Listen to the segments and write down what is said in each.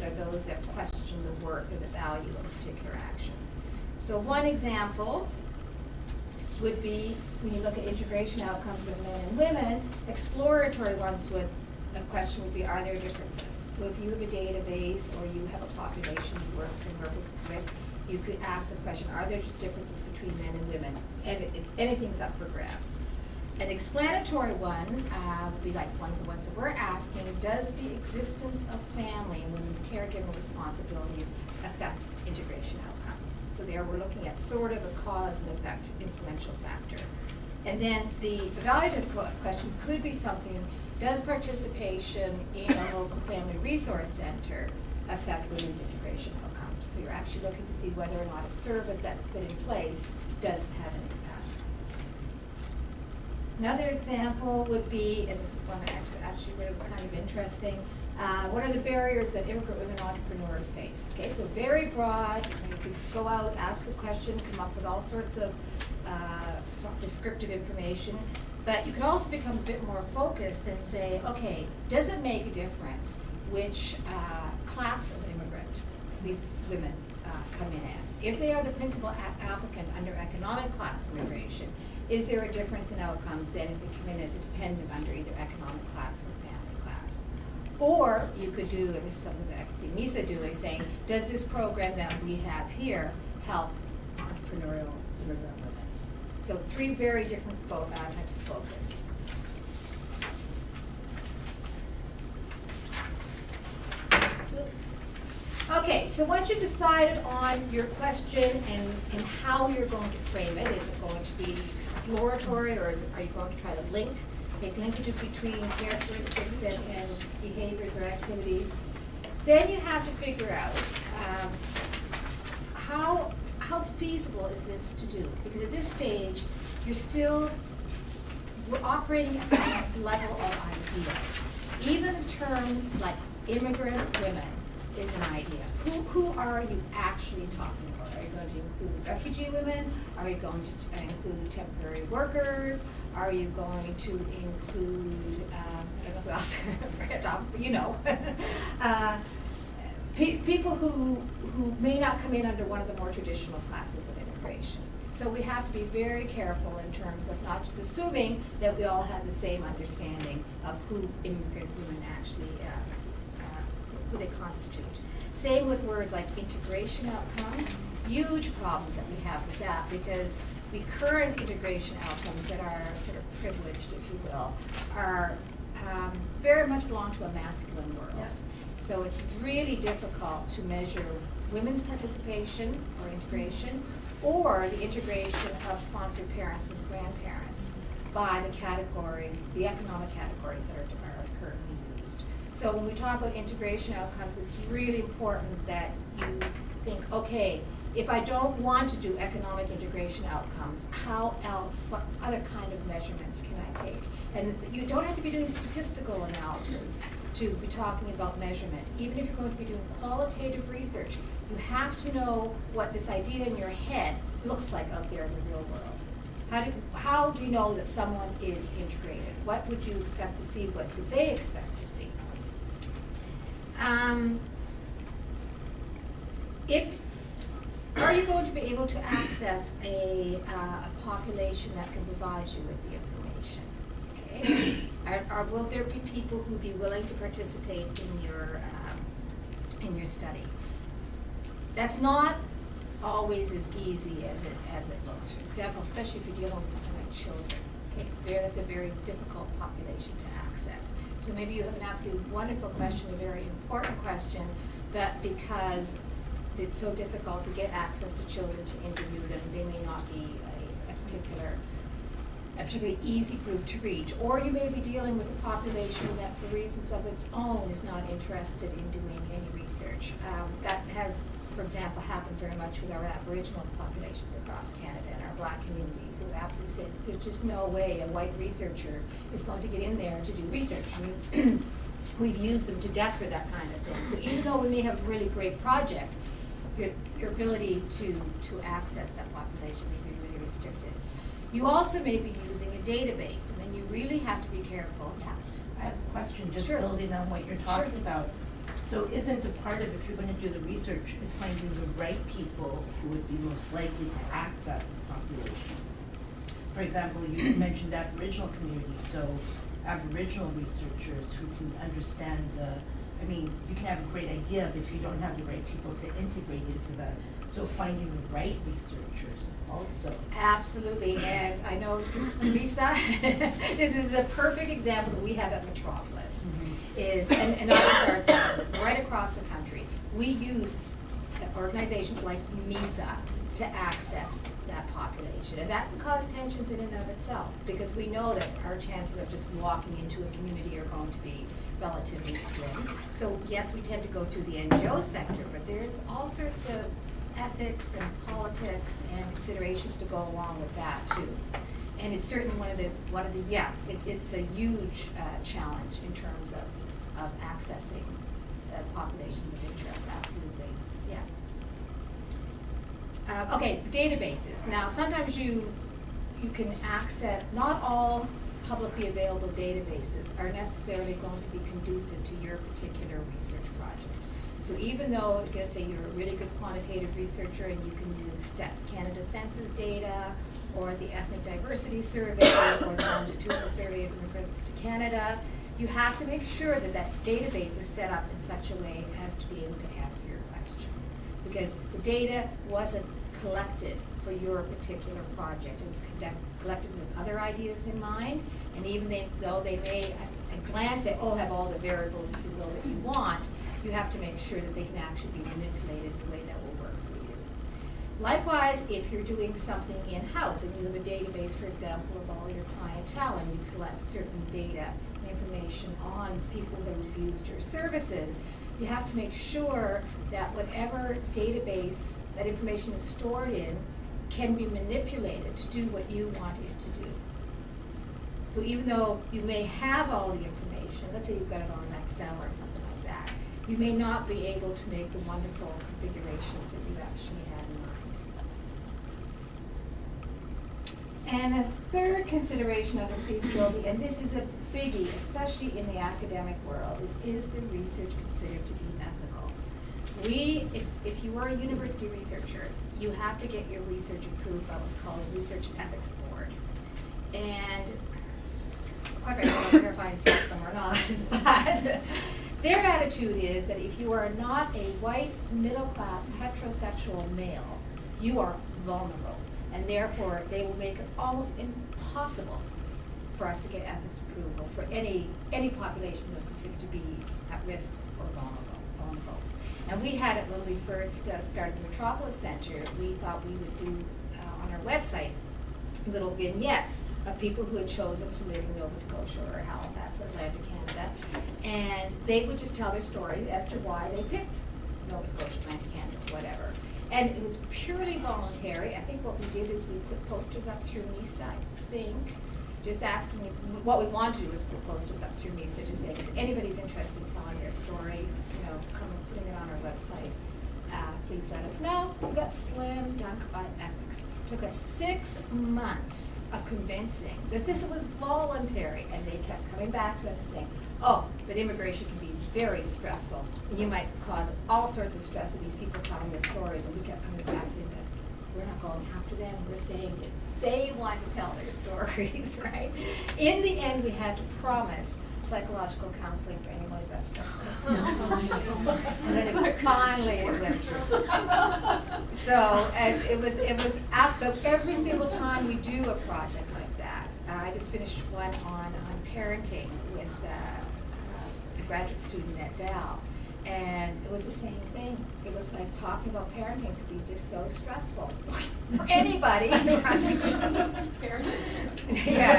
are those that question the worth or the value of a particular action. So one example would be, when you look at integration outcomes of men and women, exploratory ones would, a question would be, are there differences? So if you have a database or you have a population you work with, you could ask the question, are there just differences between men and women? And anything's up for grabs. An explanatory one would be like one of the ones that we're asking, does the existence of family and women's caregiving responsibilities affect integration outcomes? So there we're looking at sort of a cause and effect influential factor. And then the evaluative question could be something, does participation in a local family resource center affect women's integration outcomes? So you're actually looking to see whether or not a service that's put in place does have an impact. Another example would be, and this is one that actually really was kind of interesting, what are the barriers that immigrant women entrepreneurs face? Okay, so very broad, you could go out, ask the question, come up with all sorts of descriptive information, but you could also become a bit more focused and say, okay, does it make a difference which class of immigrant these women come in as? If they are the principal applicant under economic class immigration, is there a difference in outcomes than if they come in as a dependent under either economic class or family class? Or you could do, and this is something that I can see MISA doing, saying, does this program that we have here help entrepreneurial immigrant women? So three very different types of focus. Okay, so once you've decided on your question and how you're going to frame it, is it going to be exploratory, or are you going to try to make linkages between characteristics and behaviors or activities? Then you have to figure out how feasible is this to do? Because at this stage, we're operating at the level of ideas. Even the term like immigrant women is an idea. Who are you actually talking about? Are you going to include refugee women? Are you going to include temporary workers? Are you going to include, I don't know who else, you know, people who may not come in under one of the more traditional classes of immigration. So we have to be very careful in terms of not just assuming that we all have the same understanding of who immigrant women actually who they constitute. Same with words like integration outcome. Huge problems that we have with that, because the current integration outcomes that are sort of privileged, if you will, are very much belong to a masculine world. Yeah. So it's really difficult to measure women's participation or integration, or the integration of sponsored parents and grandparents by the categories, the economic categories that are currently used. So when we talk about integration outcomes, it's really important that you think, okay, if I don't want to do economic integration outcomes, how else, what other kind of measurements can I take? And you don't have to be doing statistical analysis to be talking about measurement. Even if you're going to be doing qualitative research, you have to know what this idea in your head looks like out there in the real world. How do you know that someone is integrated? What would you expect to see? What would they expect to see? Are you going to be able to access a population that can provide you with the information? Okay. Will there be people who be willing to participate in your study? That's not always as easy as it looks. For example, especially if you're dealing with something like children. Okay, that's a very difficult population to access. So maybe you have an absolutely wonderful question, a very important question, but because it's so difficult to get access to children to interview them, they may not be a particularly easy group to reach. Or you may be dealing with a population that, for reasons of its own, is not interested in doing any research. That has, for example, happened very much with our Aboriginal populations across Canada and our Black communities, who absolutely said there's just no way a white researcher is going to get in there to do research. I mean, we've used them to death for that kind of thing. So even though we may have a really great project, your ability to access that population may be really restricted. You also may be using a database, and then you really have to be careful. Yeah, I have a question, just Sure. building on what you're talking Sure. about. So isn't a part of, if you're gonna do the research, is finding the right people who would be most likely to access populations? For example, you mentioned Aboriginal communities, so Aboriginal researchers who can understand you can have a great idea, but if you don't have the right people to integrate into that, so finding the right researchers also. Absolutely, and I know, Lisa, this is a perfect example that we have at Metropolis, and others are right across the country. We use organizations like MISA to access that population, and that can cause tensions in and of itself, because we know that our chances of just walking into a community are going to be relatively slim. So yes, we tend to go through the NGO sector, but there's all sorts of ethics and politics and considerations to go along with that too. And it's certainly it's a huge challenge in terms of accessing populations of interest, absolutely, yeah. Okay, the databases. Now, sometimes you can access, not all publicly available databases are necessarily going to be conducive to your particular research project. So even though, let's say you're a really good quantitative researcher and you can use Stats Canada census data, or the Ethnic Diversity Survey, or the Longitudinal Survey of Immigrants to Canada, you have to make sure that that database is set up in such a way as to be able to answer your question. Because the data wasn't collected for your particular project. It was collected with other ideas in mind, and even though they may at a glance say, oh, have all the variables, if you will, that you want, you have to make sure that they can actually be manipulated in a way that will work for you. Likewise, if you're doing something in-house and you have a database, for example, of all your clientele, and you collect certain data and information on people that have used your services, you have to make sure that whatever database that information is stored in can be manipulated to do what you want it to do. So even though you may have all the information, let's say you've got it on Excel or something like that, you may not be able to make the wonderful configurations that you actually had in mind. And a third consideration under feasibility, and this is a biggie, especially in the academic world, is the research considered to be ethical? If you are a university researcher, you have to get your research approved by what's called a Research Ethics Board. And quite frankly, I don't care if I accept them or not, but their attitude is that if you are not a white, middle-class, heterosexual male, you are vulnerable. And therefore, they will make it almost impossible for us to get ethics approval for any population that's considered to be at risk or vulnerable. And we had it when we first started the Metropolis Center. We thought we would do on our website little vignettes of people who had chosen to live in Nova Scotia or Halifax or Atlantic Canada, and they would just tell their story as to why they picked Nova Scotia, Atlantic Canada, whatever. And it was purely voluntary. I think what we did is we put posters up through MISA, I think, just asking, what we wanted to do was put posters up through MISA, just saying, if anybody's interested in telling their story, come and putting it on our website, please let us know. We got slam dunk by ethics. It took us 6 months of convincing that this was voluntary, and they kept coming back to us and saying, oh, but immigration can be very stressful, and you might cause all sorts of stress of these people telling their stories, and we kept coming back saying that we're not going after them, we're saying that they want to tell their stories, right? In the end, we had to promise psychological counseling for anyone who got stressed. And then it finally went. So, and it was but every single time we do a project like that, I just finished one on parenting with a graduate student at Dow. And it was the same thing. It was like talking about parenting could be just so stressful for anybody. Yeah,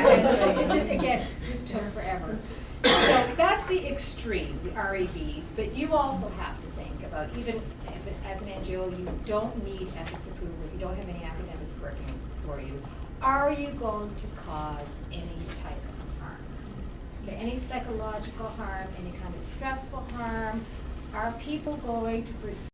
it just took forever. So that's the extreme, the REVs. But you also have to think about, even if as an NGO you don't need ethics approval, you don't have any academics working for you, are you going to cause any type of harm? Okay, any psychological harm, any kind of stressful harm? Are people going to perceive